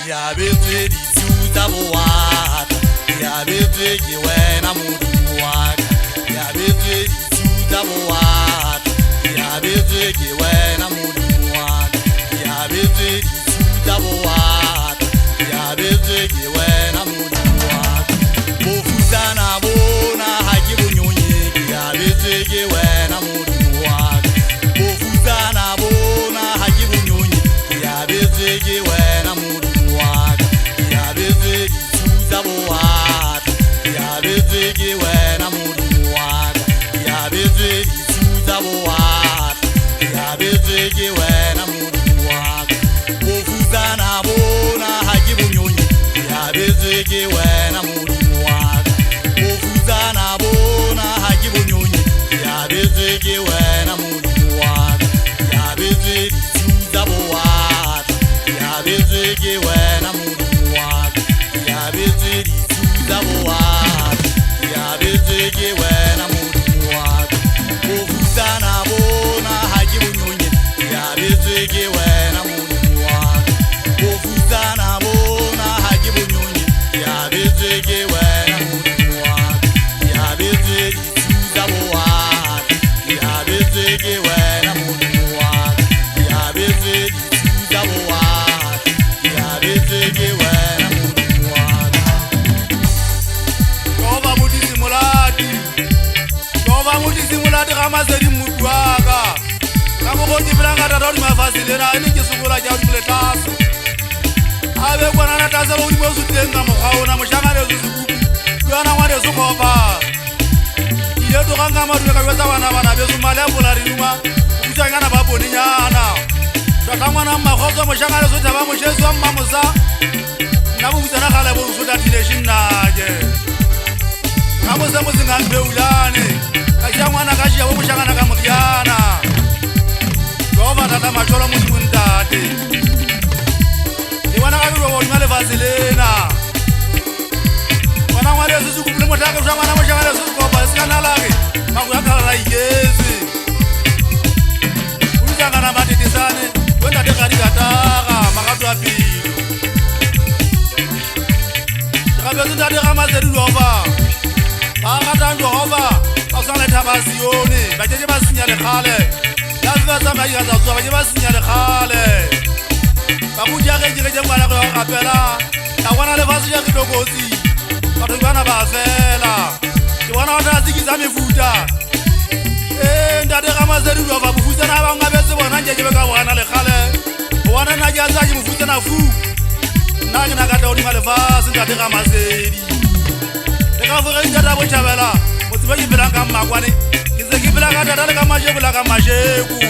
ya betwe di suza boata ya betwe ke wena mudu waka ya betwe di suza boata ya betwe ke wena mudu waka ya betwe di suza boata ya betwe ke wena mudu waka bofuzana bona haki bunyonyi ya betwe ke wena mudu waka bofuzana bona haki bunyonyi ya betwe ke wena mudu waka ya betwe di suza boata ya betwe ke wena mudu waka ya betwe di suza boata ya betwe ke wena mudu waka bofuzana bona haki bunyonyi ya betwe ke wena mudu waka bofuzana bona haki bunyonyi ya betwe ke wena mudu waka ya betwe di suza boata ya betwe ke wena mudu waka ya betwe di suza boata ya betwe ke wena mudu waka bofuzana bona haki bunyonyi ya betwe ke wena mudu waka bofuzana bona haki bunyonyi ya betwe ke wena mudu waka ya betwe di suza boata ya betwe ke wena mudu waka ya betwe di suza boata ya betwe ke wena mudu waka Jehova mudisi muladi Ramazedi mudu waka Kamukoti bilanga tatodi mafasilena ini kisukula cha utimule tasu Awe kwa nana tasela ulimwezu tenga mukhauna mushangane zuzukuku Kuyana mwade sukopa Iyetu kanga maduweka weza wana besu malembula rinuma Kuchangana babu ni nyana Shakamwana mmakhozo mushangane zutaba mushezu wa mmamuza Nabu kutana khale bonsuda tileshi mnaje Kamuze muzinga mbeulane Kashia mwana kashia wamushangana kamukiana Jehova tata macholo mundate Iwana kaduwa walimale vasilena Wana mwale susu kupule motaka Ushamana mushangana susu kwa pasikana lage Makuyakala la igezi Uzangana matitisane Wenda dekari kataka Makatu apiyo Chakabezu ndade Ramazedi Jehova Bakata Jehova Basana tabasione Bajeje basinyale khale Yaziva zama yigaza zuwa Bajeje basinyale khale Bakujage jigeje mwana kwa kapela Yawana lefasi ya kidogozi Batubana bafela Kiwana watazikiza mifuta Ndade Ramazedi Jehova Bufuza na wanga beze wana njeje beka wana le khale Wana najazaji mufuza na fu Nangi nakata odi malefasi Ndade Ramazedi Leka vore njata bochabela Motiba kibelanga makwane Kize kibelanga tatale kama sheku la kama sheku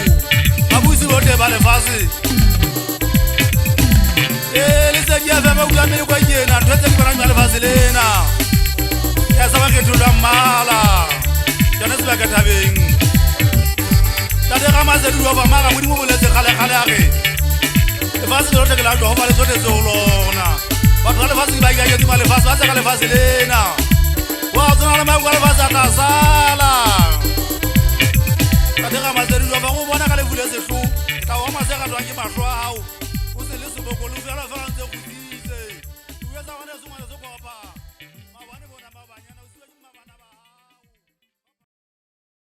Mabuzi wote bale fasi Lise kia feme ukamili kwa jena Tweze kibana njale fasi lena Yasa wakitula mala Janesi baketa bing Tate kama zedu wava maka Mwini mubuleze khale khale ake Fasi lote kila ndo Hova lesote zolona Watu kale fasi kibagi kaya Tima le fasi Wasa kale fasi lena Wazuna la magu kale fasi atasala Tate kama zedu wava Mubwana kale vuleze shu Kita wama zeka tuangi mashua hau